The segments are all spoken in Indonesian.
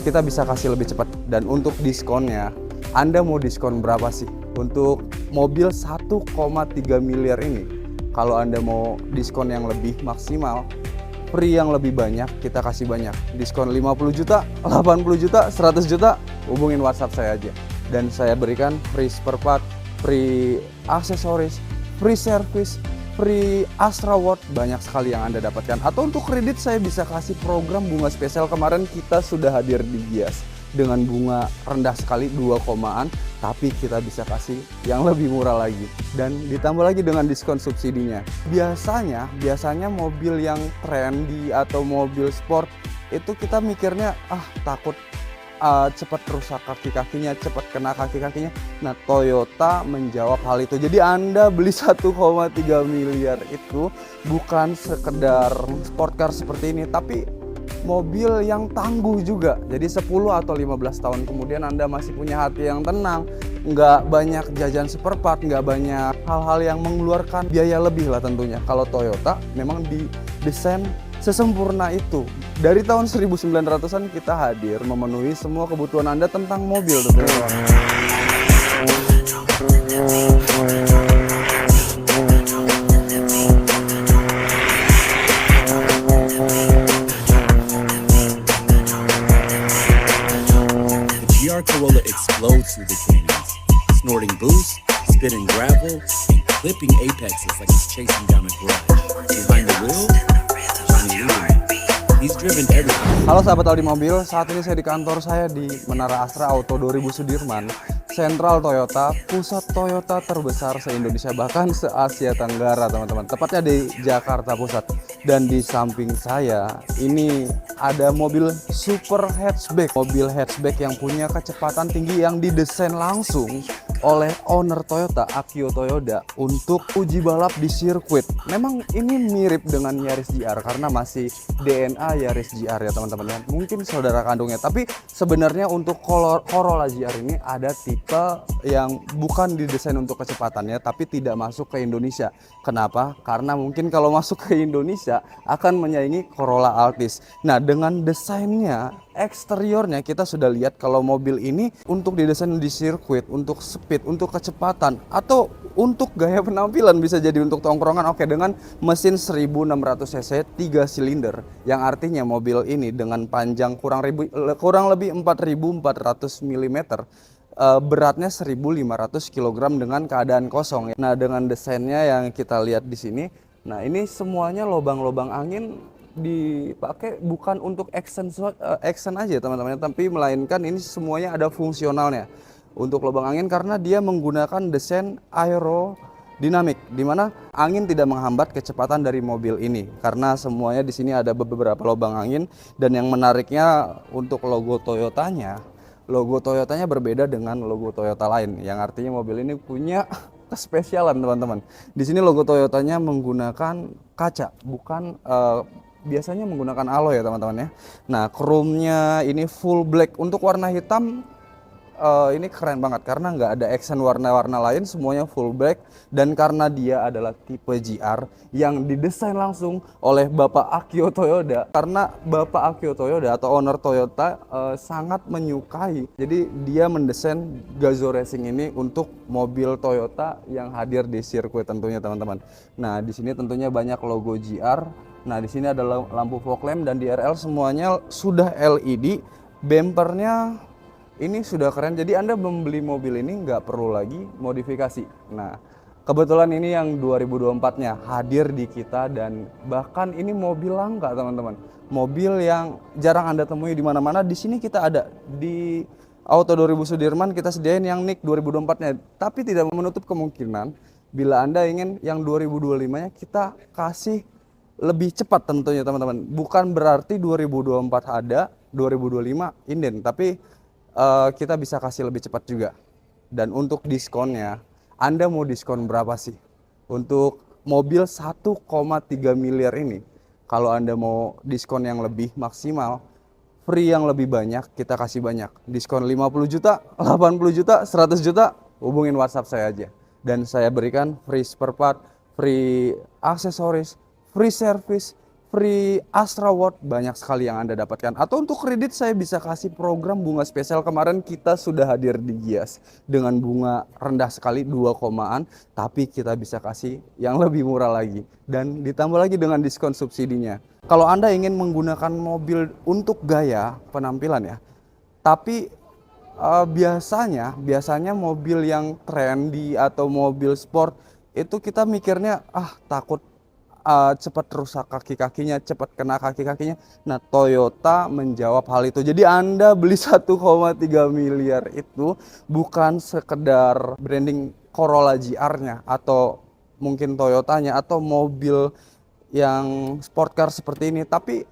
kita bisa kasih lebih cepat. Dan untuk diskonnya, Anda mau diskon berapa sih? Untuk mobil 1,3 miliar ini, kalau Anda mau diskon yang lebih maksimal, free yang lebih banyak, kita kasih banyak. Diskon 50 juta, 80 juta, 100 juta, hubungin WhatsApp saya aja. Dan saya berikan free spare part, free aksesoris, free service, free Astra Award, banyak sekali yang Anda dapatkan. Atau untuk kredit saya bisa kasih program bunga spesial. Kemarin kita sudah hadir di Gias dengan bunga rendah sekali 2 tapi kita bisa kasih yang lebih murah lagi dan ditambah lagi dengan diskon subsidinya. Biasanya mobil yang trendy atau mobil sport itu kita mikirnya takut cepat rusak kaki-kakinya, cepat kena kaki-kakinya. Nah, Toyota menjawab hal itu. Jadi Anda beli 1,3 miliar itu bukan sekedar sport car seperti ini, tapi mobil yang tangguh juga. Jadi 10 atau 15 tahun kemudian Anda masih punya hati yang tenang, nggak banyak jajan spare part, nggak banyak hal-hal yang mengeluarkan biaya lebih lah tentunya. Kalau Toyota memang didesain sesempurna itu. Dari tahun 1900-an kita hadir memenuhi semua kebutuhan Anda tentang mobil tentunya. GR Corolla explodes through the canyons, snorting boost, spitting gravel, and clipping apexes like it's chasing down a grudge. Behind the wheel, Johnny Lieberman. He's driven everything. Halo sahabat Audi Mobil, saat ini saya di kantor saya di Menara Astra Auto 2000 Sudirman, Sentral Toyota, pusat Toyota terbesar se-Indonesia bahkan se-Asia Tenggara teman-teman. Tepatnya di Jakarta Pusat. Dan di samping saya ini ada mobil super hatchback, mobil hatchback yang punya kecepatan tinggi yang didesain langsung oleh owner Toyota, Akio Toyoda, untuk uji balap di sirkuit. Memang ini mirip dengan Yaris GR karena masih DNA Yaris GR ya teman-teman ya. Mungkin saudara kandungnya, tapi sebenarnya untuk Corolla GR ini ada tipe yang bukan didesain untuk kecepatannya tapi tidak masuk ke Indonesia. Kenapa? Karena mungkin kalau masuk ke Indonesia akan menyaingi Corolla Altis. Nah, dengan desainnya, eksteriornya kita sudah lihat kalau mobil ini untuk didesain di sirkuit, untuk speed, untuk kecepatan, atau untuk gaya penampilan bisa jadi untuk tongkrongan. Oke, dengan mesin 1600 cc 3 silinder, yang artinya mobil ini dengan panjang kurang lebih 4400 mm, beratnya 1500 kg dengan keadaan kosong. Nah, dengan desainnya yang kita lihat di sini, nah ini semuanya lubang-lubang angin dipakai bukan untuk action aja teman-teman, tapi melainkan ini semuanya ada fungsionalnya untuk lubang angin karena dia menggunakan desain aerodinamik di mana angin tidak menghambat kecepatan dari mobil ini karena semuanya di sini ada beberapa lubang angin. Dan yang menariknya untuk logo Toyotanya berbeda dengan logo Toyota lain, yang artinya mobil ini punya kespesialan teman-teman. Di sini logo Toyotanya menggunakan kaca, bukan biasanya menggunakan alloy ya teman-teman ya. Nah, chrome-nya ini full black. Untuk warna hitam ini keren banget karena nggak ada accent warna-warna lain, semuanya full black. Dan karena dia adalah tipe GR yang didesain langsung oleh Bapak Akio Toyoda, karena Bapak Akio Toyoda atau owner Toyota sangat menyukai, jadi dia mendesain Gazoo Racing ini untuk mobil Toyota yang hadir di sirkuit tentunya teman-teman. Nah, di sini tentunya banyak logo GR. Nah, di sini ada lampu fog lamp dan DRL semuanya sudah LED. Bempernya ini sudah keren, jadi Anda membeli mobil ini nggak perlu lagi modifikasi. Nah, kebetulan ini yang 2024-nya hadir di kita dan bahkan ini mobil langka teman-teman. Mobil yang jarang Anda temui di mana-mana. Di sini kita ada di Auto 2000 Sudirman, kita sediain yang NIK 2024-nya. Tapi tidak menutup kemungkinan bila Anda ingin yang 2025-nya kita kasih lebih cepat tentunya teman-teman. Bukan berarti 2024 ada, 2025 inden, tapi kita bisa kasih lebih cepat juga. Dan untuk diskonnya, Anda mau diskon berapa sih? Untuk mobil 1,3 miliar ini, kalau Anda mau diskon yang lebih maksimal, free yang lebih banyak, kita kasih banyak. Diskon 50 juta, 80 juta, 100 juta, hubungin WhatsApp saya aja. Dan saya berikan free spare part, free aksesoris, free service, free Astra Award banyak sekali yang Anda dapatkan. Atau untuk kredit saya bisa kasih program bunga spesial. Kemarin kita sudah hadir di Gias dengan bunga rendah sekali 2 komaan, tapi kita bisa kasih yang lebih murah lagi dan ditambah lagi dengan diskon subsidinya. Kalau Anda ingin menggunakan mobil untuk gaya penampilan ya, tapi biasanya mobil yang trendy atau mobil sport itu kita mikirnya takut cepat rusak kaki-kakinya, cepat kena kaki-kakinya. Nah, Toyota menjawab hal itu. Jadi Anda beli 1,3 miliar itu bukan sekedar branding Corolla GR-nya atau mungkin Toyotanya atau mobil yang sport car seperti ini, tapi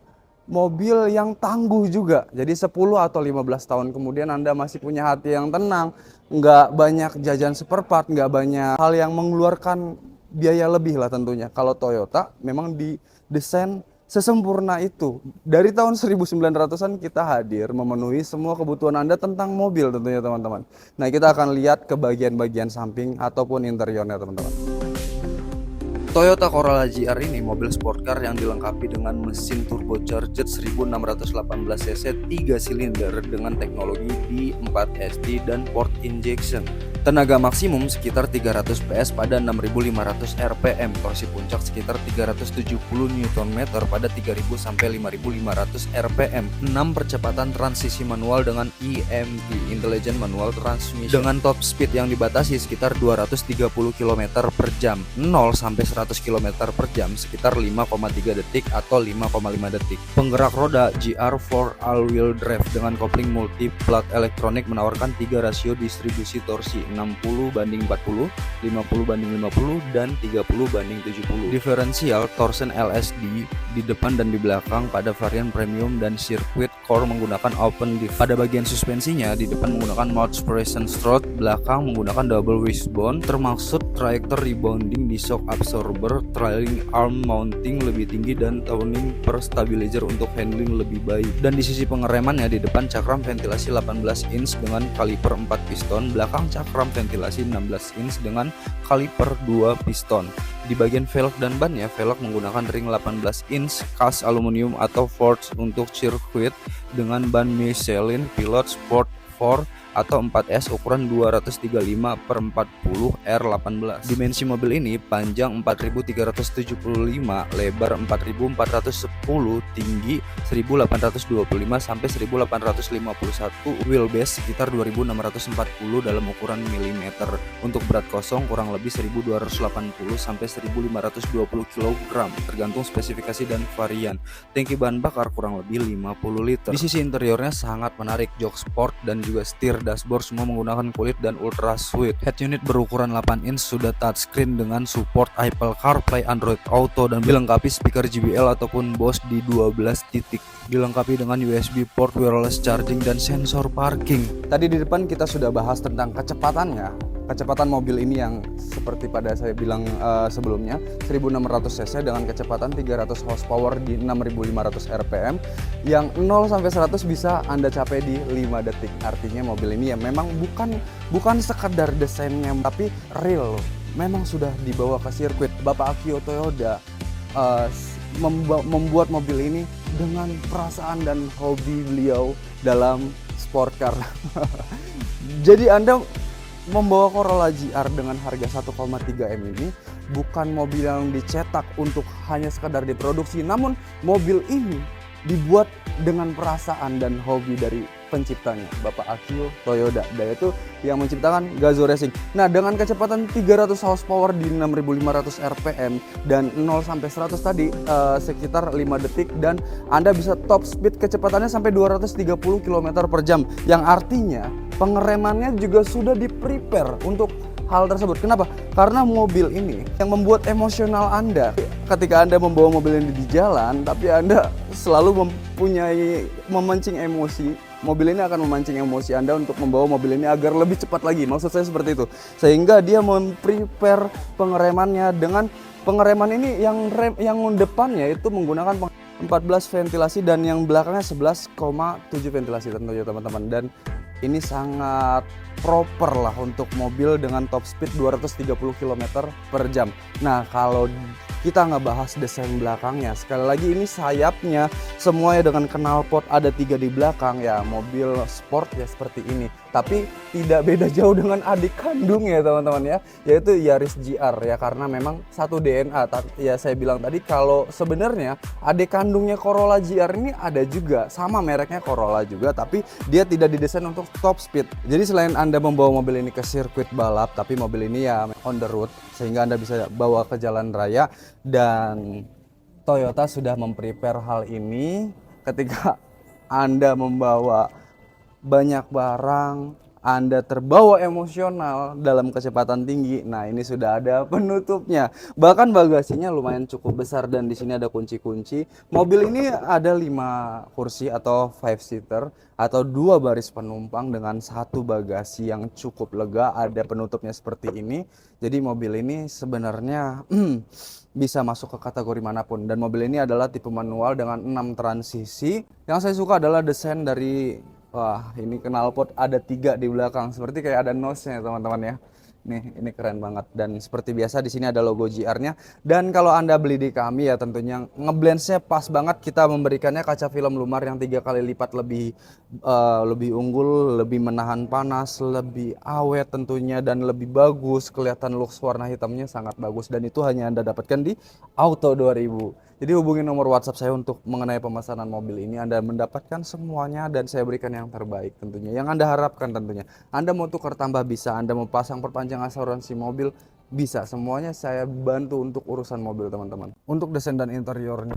mobil yang tangguh juga. Jadi 10 atau 15 tahun kemudian Anda masih punya hati yang tenang, nggak banyak jajan spare part, nggak banyak hal yang mengeluarkan biaya lebih lah tentunya. Kalau Toyota memang didesain sesempurna itu. Dari tahun 1900-an kita hadir memenuhi semua kebutuhan Anda tentang mobil tentunya teman-teman. Nah, kita akan lihat ke bagian-bagian samping ataupun interiornya teman-teman. Toyota Corolla GR ini mobil sport car yang dilengkapi dengan mesin turbocharged 1618 cc 3 silinder dengan teknologi D4SD dan port injection. Tenaga maksimum sekitar 300 PS pada 6.500 RPM, torsi puncak sekitar 370 Nm pada 3.000 sampai 5.500 RPM, 6 percepatan transisi manual dengan EMT (Intelligent Manual Transmission) dengan top speed yang dibatasi sekitar 230 km per jam, 0 sampai 100 km per jam sekitar 5,3 detik atau 5,5 detik. Penggerak roda GR4 all-wheel drive dengan kopling multi-plat elektronik menawarkan 3 rasio distribusi torsi 60/40, 50/50, dan 30/70. Diferensial torsen LSD di depan dan di belakang pada varian premium dan circuit core menggunakan open diff. Pada bagian suspensinya, di depan menggunakan mount suppression strut, belakang menggunakan double wishbone, termaksud trajectory rebounding di shock absorber, trailing arm mounting lebih tinggi, dan tuning per stabilizer untuk handling lebih baik. Dan di sisi pengeremannya, di depan cakram ventilasi 18 inch dengan kaliper 4 piston, belakang cakram ventilasi 16 inch dengan kaliper 2 piston. Di bagian velg dan bannya, velg menggunakan ring 18 inch cast aluminium atau forged untuk sirkuit dengan ban Michelin Pilot Sport 4 atau 4S ukuran 235/40 R18. Dimensi mobil ini panjang 4375, lebar 4410, tinggi 1825 sampai 1851, wheelbase sekitar 2640 dalam ukuran milimeter. Untuk berat kosong kurang lebih 1280 sampai 1520 kg tergantung spesifikasi dan varian. Tangki bahan bakar kurang lebih 50 liter. Di sisi interiornya sangat menarik, jok sport dan juga setir dashboard semua menggunakan kulit dan ultra sweet. Head unit berukuran 8 inch sudah touchscreen dengan support Apple CarPlay, Android Auto, dan dilengkapi speaker JBL ataupun Bose di 12 titik. Dilengkapi dengan USB port, wireless charging, dan sensor parking. Tadi di depan kita sudah bahas tentang kecepatannya. Kecepatan mobil ini yang seperti pada saya bilang sebelumnya, 1600 cc dengan kecepatan 300 horsepower di 6500 rpm, yang 0 sampai 100 bisa Anda capai di 5 detik. Artinya mobil ini ya memang bukan sekadar desainnya, tapi real. Memang sudah dibawa ke sirkuit. Bapak Akio Toyoda membuat mobil ini dengan perasaan dan hobi beliau dalam sport car. Jadi Anda membawa Corolla GR dengan harga 1,3 M ini bukan mobil yang dicetak untuk hanya sekadar diproduksi, namun mobil ini dibuat dengan perasaan dan hobi dari penciptanya, Bapak Akio Toyoda, yaitu yang menciptakan Gazoo Racing. Nah, dengan kecepatan 300 horsepower di 6500 rpm dan 0 sampai 100 tadi sekitar 5 detik, dan Anda bisa top speed kecepatannya sampai 230 km per jam, yang artinya pengeremannya juga sudah di-prepare untuk hal tersebut. Kenapa? Karena mobil ini yang membuat emosional Anda ketika Anda membawa mobil ini di jalan, tapi Anda selalu memancing emosi. Mobil ini akan memancing emosi Anda untuk membawa mobil ini agar lebih cepat lagi. Maksud saya seperti itu. Sehingga dia memprepare pengeremannya dengan pengereman ini yang depannya itu menggunakan 14 ventilasi dan yang belakangnya 11,7 ventilasi tentunya teman-teman. Dan ini sangat proper lah untuk mobil dengan top speed 230 km per jam. Nah, kalau kita ngebahas desain belakangnya, sekali lagi ini sayapnya semuanya dengan knalpot ada 3 di belakang ya, mobil sport ya seperti ini. Tapi tidak beda jauh dengan adik kandungnya teman-teman ya, yaitu Yaris GR ya, karena memang satu DNA. Ya saya bilang tadi kalau sebenarnya adik kandungnya Corolla GR ini ada juga, sama mereknya Corolla juga, tapi dia tidak didesain untuk top speed. Jadi selain Anda membawa mobil ini ke sirkuit balap, tapi mobil ini ya on the road sehingga Anda bisa bawa ke jalan raya. Dan Toyota sudah memprepare hal ini ketika Anda membawa banyak barang, Anda terbawa emosional dalam kecepatan tinggi. Nah, ini sudah ada penutupnya. Bahkan bagasinya lumayan cukup besar dan di sini ada kunci-kunci. Mobil ini ada 5 kursi atau 5 seater atau 2 baris penumpang dengan 1 bagasi yang cukup lega. Ada penutupnya seperti ini. Jadi mobil ini sebenarnya bisa masuk ke kategori manapun, dan mobil ini adalah tipe manual dengan 6 transisi. Yang saya suka adalah desain dari, wah ini knalpot ada 3 di belakang seperti kayak ada nose-nya teman-teman ya. Nih, ini keren banget, dan seperti biasa di sini ada logo GR-nya. Dan kalau Anda beli di kami ya tentunya ngeblends-nya pas banget, kita memberikannya kaca film lumar yang 3 kali lipat lebih unggul, lebih menahan panas, lebih awet tentunya, dan lebih bagus. Kelihatan looks warna hitamnya sangat bagus, dan itu hanya Anda dapatkan di Auto 2000. Jadi hubungi nomor WhatsApp saya untuk mengenai pemesanan mobil ini. Anda mendapatkan semuanya dan saya berikan yang terbaik tentunya, yang Anda harapkan tentunya. Anda mau tukar tambah bisa, Anda mau pasang perpanjang asuransi mobil bisa, semuanya saya bantu untuk urusan mobil teman-teman. Untuk desain dan interiornya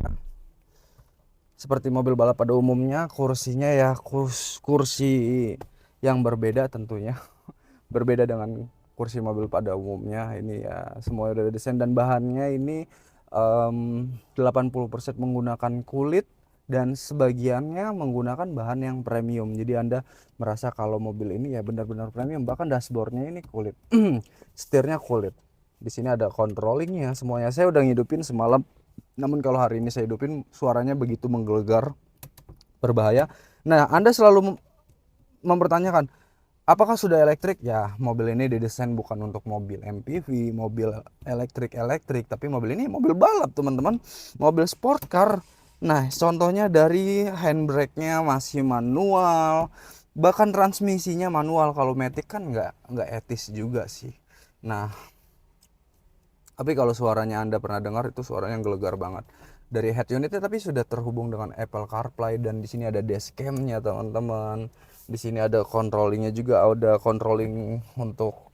seperti mobil balap pada umumnya, kursinya ya kursi yang berbeda tentunya. Berbeda dengan kursi mobil pada umumnya. Ini ya semua udah desain, dan bahannya ini 80% menggunakan kulit dan sebagiannya menggunakan bahan yang premium. Jadi Anda merasa kalau mobil ini ya benar-benar premium. Bahkan dashboardnya ini kulit, setirnya kulit. Di sini ada controllingnya semuanya. Saya udah ngidupin semalam, namun kalau hari ini saya hidupin suaranya begitu menggelegar, berbahaya. Nah, Anda selalu mempertanyakan, apakah sudah elektrik? Ya, mobil ini didesain bukan untuk mobil MPV, mobil elektrik, tapi mobil ini mobil balap teman-teman, mobil sport car. Nah, contohnya dari handbrake-nya masih manual, bahkan transmisinya manual. Kalau matic kan nggak etis juga sih. Nah, tapi kalau suaranya Anda pernah dengar, itu suaranya gelegar banget. Dari head unitnya tapi sudah terhubung dengan Apple CarPlay, dan di sini ada dashcam-nya teman-teman. Di sini ada controllingnya juga, ada controlling untuk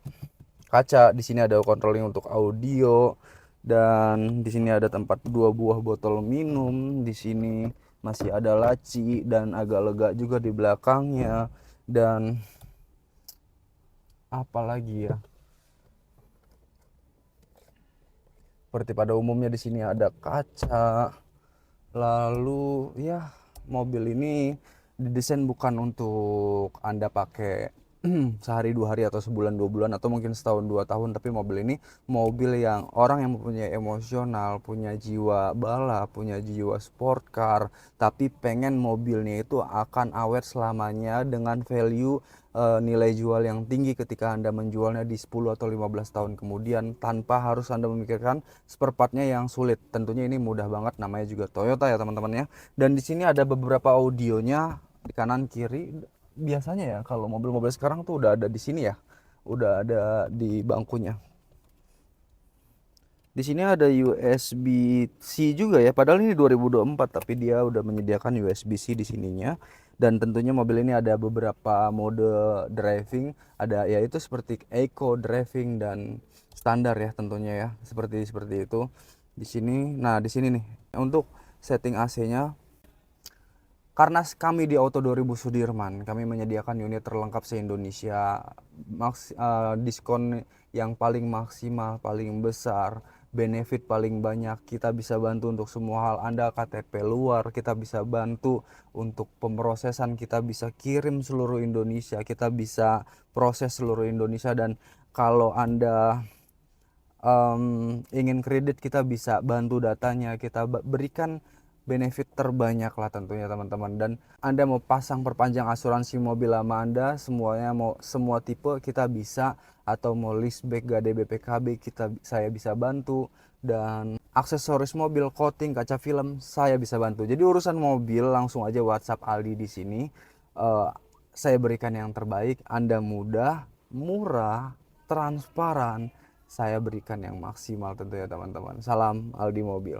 kaca, di sini ada controlling untuk audio, dan di sini ada tempat 2 buah botol minum. Di sini masih ada laci dan agak lega juga di belakangnya. Dan apalagi ya, seperti pada umumnya di sini ada kaca. Lalu ya, mobil ini didesain bukan untuk Anda pakai sehari 2 hari atau sebulan 2 bulan atau mungkin setahun 2 tahun, tapi mobil ini mobil yang orang yang mempunyai emosional, punya jiwa balap, punya jiwa sport car, tapi pengen mobilnya itu akan awet selamanya dengan value nilai jual yang tinggi ketika Anda menjualnya di 10 atau 15 tahun kemudian, tanpa harus Anda memikirkan spare partnya yang sulit. Tentunya ini mudah banget, namanya juga Toyota ya teman-teman ya. Dan di sini ada beberapa audionya di kanan kiri. Biasanya ya kalau mobil-mobil sekarang tuh udah ada di sini ya, udah ada di bangkunya. Di sini ada USB-C juga ya, padahal ini 2024 tapi dia udah menyediakan USB-C di sininya. Dan tentunya mobil ini ada beberapa mode driving, ada yaitu seperti eco driving dan standar ya tentunya ya, seperti itu. Di sini, nah di sini nih untuk setting AC-nya, karena kami di Auto 2000 Sudirman, kami menyediakan unit terlengkap se-Indonesia, diskon yang paling maksimal, paling besar, benefit paling banyak. Kita bisa bantu untuk semua hal. Anda KTP luar, kita bisa bantu untuk pemrosesan, kita bisa kirim seluruh Indonesia, kita bisa proses seluruh Indonesia. Dan kalau Anda ingin kredit, kita bisa bantu datanya, kita berikan benefit terbanyak lah tentunya teman-teman. Dan Anda mau pasang perpanjang asuransi mobil lama Anda, semuanya mau semua tipe kita bisa, atau mau leaseback GADE BPKB saya bisa bantu, dan aksesoris mobil, coating, kaca film saya bisa bantu. Jadi urusan mobil langsung aja WhatsApp Aldi di sini. Saya berikan yang terbaik, Anda mudah, murah, transparan, saya berikan yang maksimal tentunya teman-teman. Salam Aldi Mobil.